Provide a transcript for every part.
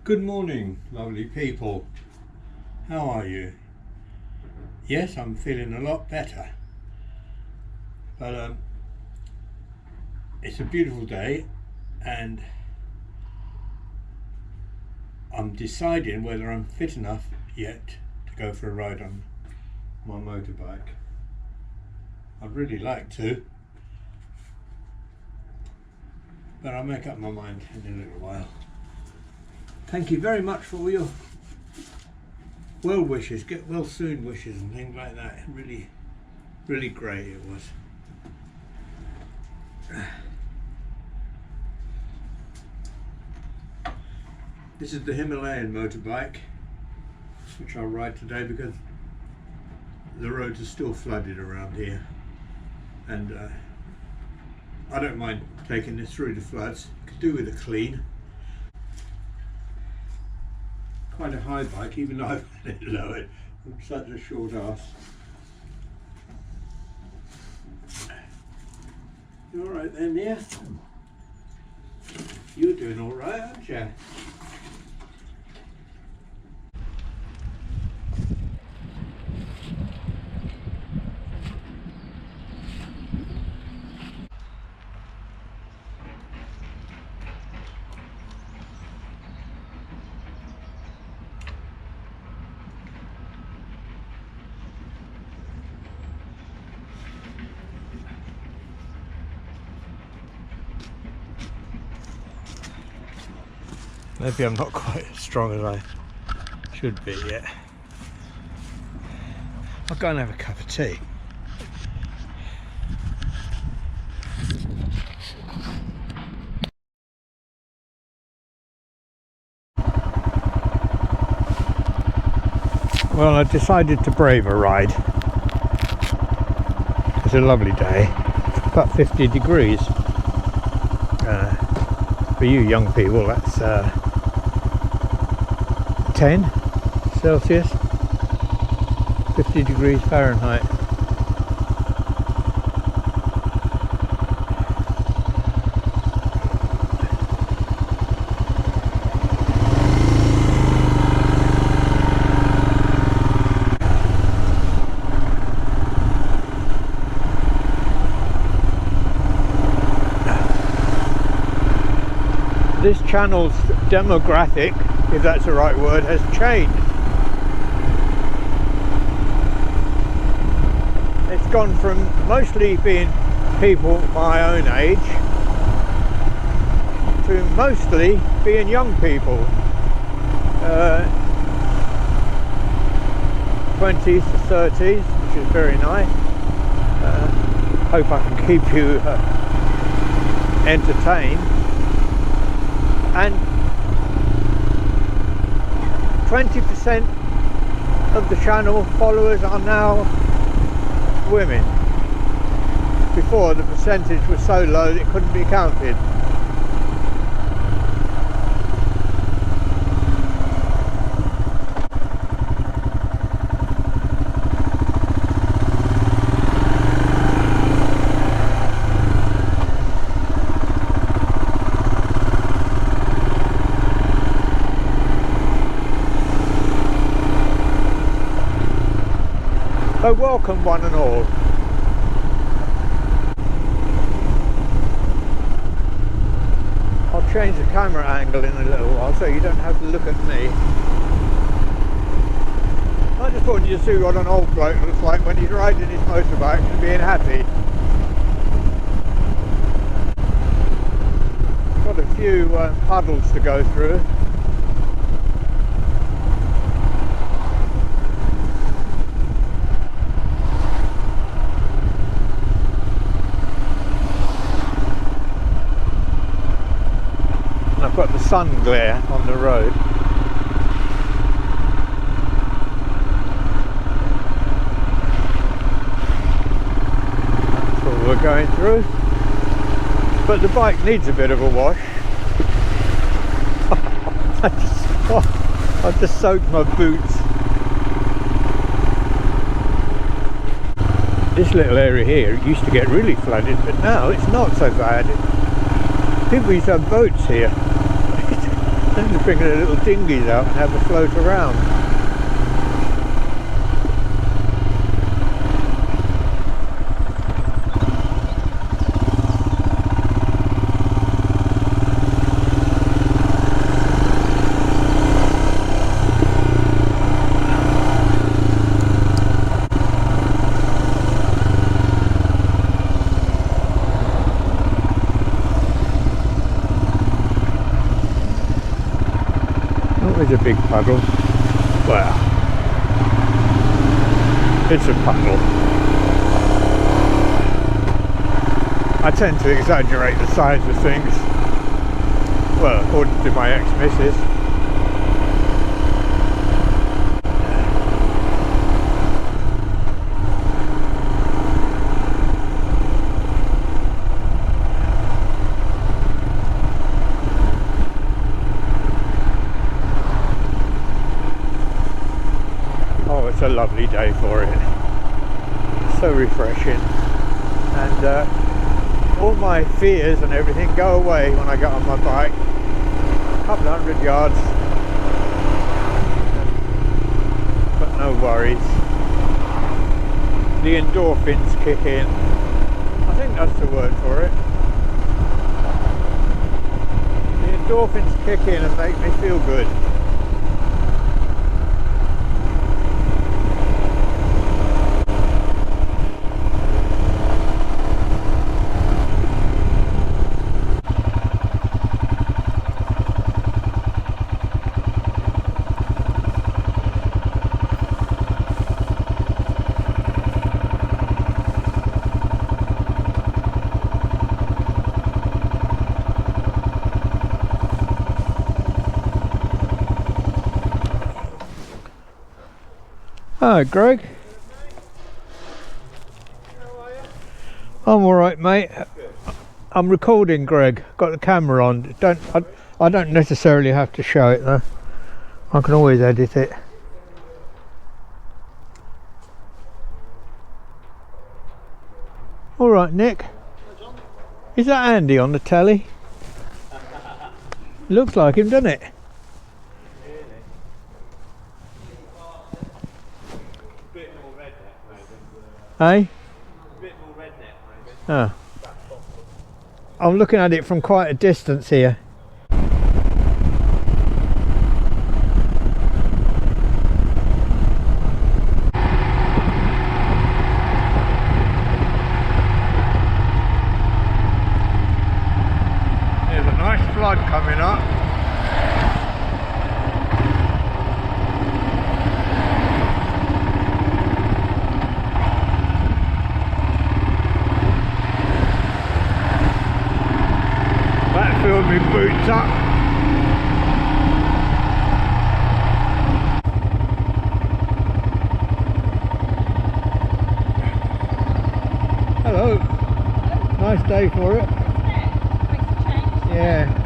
Good morning, lovely people. How are you? Yes, I'm feeling a lot better. But it's a beautiful day and I'm deciding whether I'm fit enough yet to go for a ride on my motorbike. I'd really like to, but I'll make up my mind in a little while. Thank you very much for all your well wishes, get well soon wishes and things like that. Really, really great it was. This is the Himalayan motorbike which I'll ride today because the roads are still flooded around here, and I don't mind taking this through the floods. Could do with a clean. Quite a high bike, even though I've had it lowered. I'm such a short ass. You alright then, yeah? You're doing alright, aren't you? Maybe I'm not quite as strong as I should be yet. I'll go and have a cup of tea. Well, I decided to brave a ride. It's a lovely day, about 50 degrees. For you young people, that's 10 Celsius, 50 degrees Fahrenheit. This channel's demographic, if that's the right word, has changed. It's gone from mostly being people my own age to mostly being young people, 20s to 30s, which is very nice. Hope I can keep you entertained. And 20% of the channel followers are now women. Before, the percentage was so low that it couldn't be counted. So welcome one and all. I'll change the camera angle in a little while so you don't have to look at me. I just wanted you to see what an old bloke looks like when he's riding his motorbike and being happy. Got a few puddles to go through. I've got the sun glare on the road. That's what we're going through. But the bike needs a bit of a wash. I've just soaked my boots. This little area here used to get really flooded, but now it's not so bad. People used to have boats here. Then just bring their little dinghies out and have a float around. A big puddle. Well, it's a puddle. I tend to exaggerate the size of things. Well, according to my ex-missus. A lovely day for it, so refreshing, and all my fears and everything go away when I get on my bike. A couple of 100 yards, but no worries. The endorphins kick in. I think that's the word for it. The endorphins kick in and make me feel good. Hi Greg. How are you? I'm alright mate. I'm recording Greg, got the camera on. I don't necessarily have to show it though. I can always edit it. Alright Nick. Is that Andy on the telly? Looks like him, doesn't it? Eh? Bit more redneck maybe. Oh. I'm looking at it from quite a distance here. There's a nice flood coming up. Filled my boots up. Hello. Nice day for it. Yeah.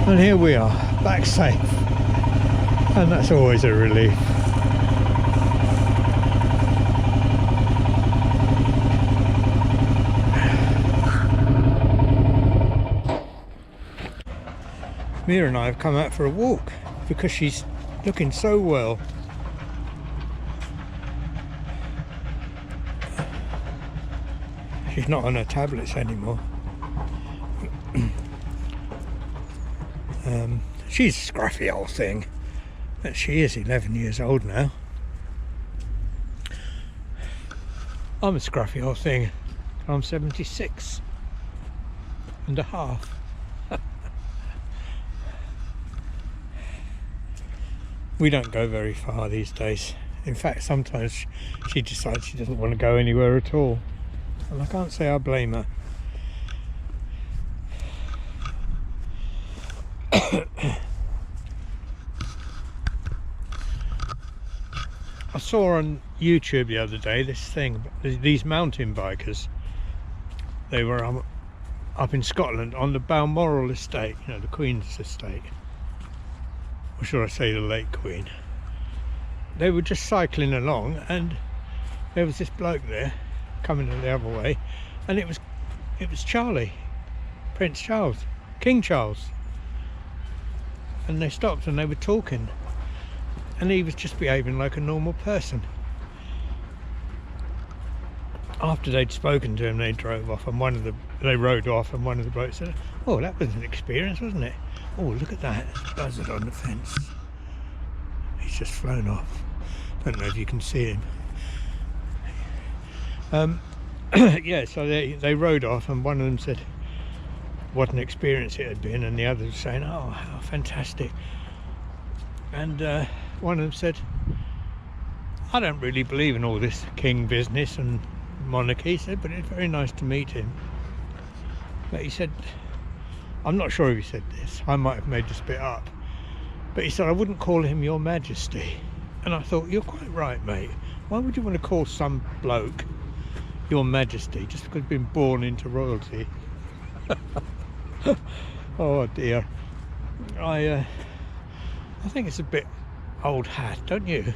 And here we are, back safe, and that's always a relief. Mia and I have come out for a walk because she's looking so well. She's not on her tablets anymore. She's a scruffy old thing, but she is 11 years old now. I'm a scruffy old thing. I'm 76 and a half. We don't go very far these days. In fact, sometimes she decides she doesn't want to go anywhere at all. And I can't say I blame her. I saw on YouTube the other day this thing, these mountain bikers. They were up in Scotland on the Balmoral estate, you know, the Queen's estate. Or should I say the late Queen. They were just cycling along and there was this bloke there coming the other way, and it was Charlie, Prince Charles, King Charles. And they stopped and they were talking, and he was just behaving like a normal person. After they'd spoken to him, they drove off, and they rode off, and one of the blokes said, "Oh, that was an experience, wasn't it? Oh, look at that buzzard on the fence. He's just flown off. Don't know if you can see him." Yeah, so they rode off, and one of them said what an experience it had been, and the other was saying, "Oh, how fantastic." And one of them said, "I don't really believe in all this king business and monarchy," he said, "but it's very nice to meet him." But he said, I'm not sure if he said this, I might have made this bit up, but he said, "I wouldn't call him Your Majesty." And I thought, you're quite right, mate. Why would you want to call some bloke Your Majesty just because he's been born into royalty? Oh dear. I think it's a bit old hat, don't you?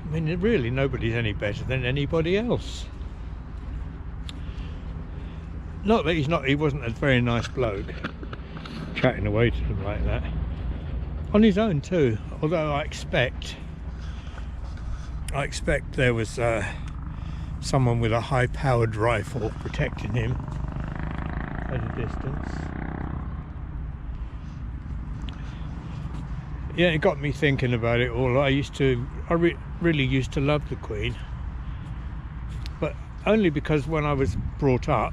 I mean, really, nobody's any better than anybody else. Not that he wasn't a very nice bloke, chatting away to them like that. On his own too, although I expect there was someone with a high-powered rifle protecting him at a distance. Yeah, it got me thinking about it all. I really used to love the Queen, but only because when I was brought up,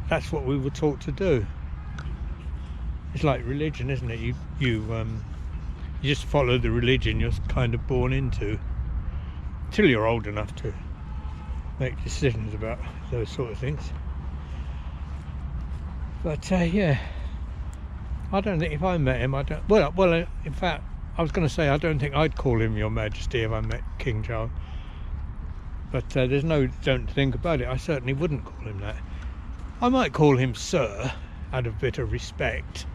that's what we were taught to do. It's like religion, isn't it? You just follow the religion you're kind of born into till you're old enough to make decisions about those sort of things. But yeah, I don't think if I met him, well, in fact, I was going to say I don't think I'd call him Your Majesty if I met King Charles. But there's no don't think about it. I certainly wouldn't call him that. I might call him Sir out of a bit of respect,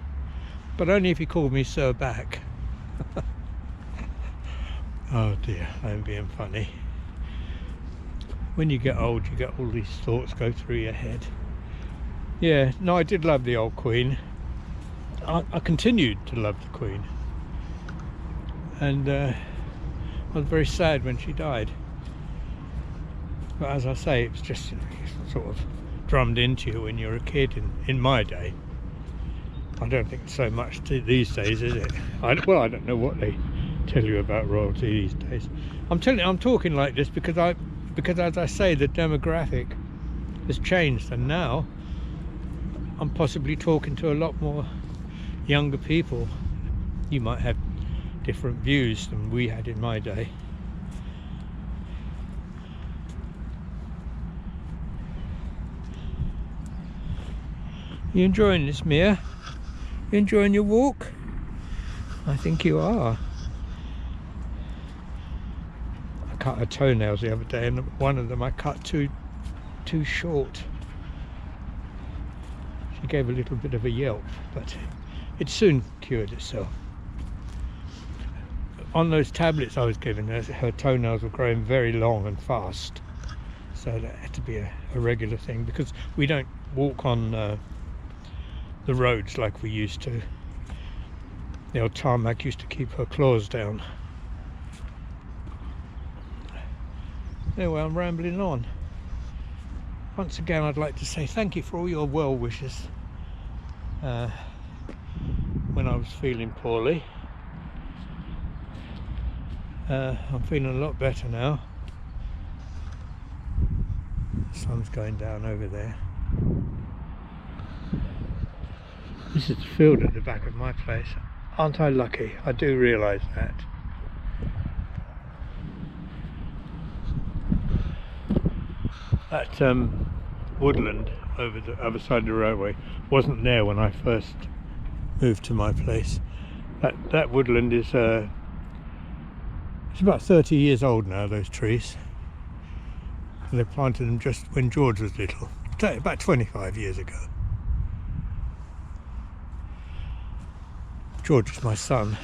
but only if he called me Sir back. Oh dear, I'm being funny. When you get old, you get all these thoughts go through your head. Yeah, no, I did love the old Queen. I continued to love the Queen, and I was very sad when she died. But as I say, it's just sort of drummed into you when you're a kid in my day. I don't think so much these days, is it? I don't know what they tell you about royalty these days. I'm talking like this because as I say, the demographic has changed, and now I'm possibly talking to a lot more younger people. You might have different views than we had in my day. You enjoying this, Mia? You enjoying your walk? I think you are. I cut her toenails the other day, and one of them I cut too short. She gave a little bit of a yelp, but it soon cured itself. On those tablets I was given, her toenails were growing very long and fast, so that had to be a regular thing, because we don't walk on the roads like we used to. The old tarmac used to keep her claws down. Anyway, I'm rambling on. Once again, I'd like to say thank you for all your well wishes when I was feeling poorly. I'm feeling a lot better now. The sun's going down over there. This is the field at the back of my place. Aren't I lucky? I do realise that. That woodland over the other side of the railway wasn't there when I first moved to my place. That woodland is it's about 30 years old now, those trees. And they planted them just when George was little, about 25 years ago. George is my son.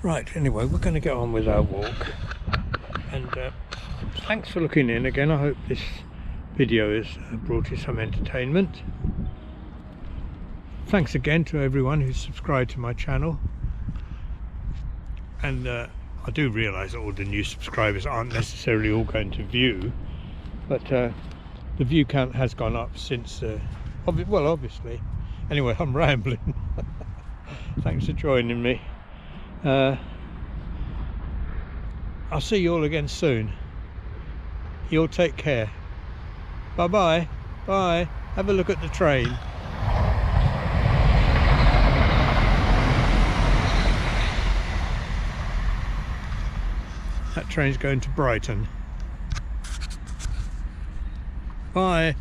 Right, anyway, we're going to get on with our walk. And thanks for looking in again. I hope this video has brought you some entertainment. Thanks again to everyone who's subscribed to my channel. And I do realise that all the new subscribers aren't necessarily all going to view, but the view count has gone up since, well, obviously. Anyway, I'm rambling. Thanks for joining me. I'll see you all again soon. You'll take care. Bye-bye. Bye. Have a look at the train. That train's going to Brighton. Bye.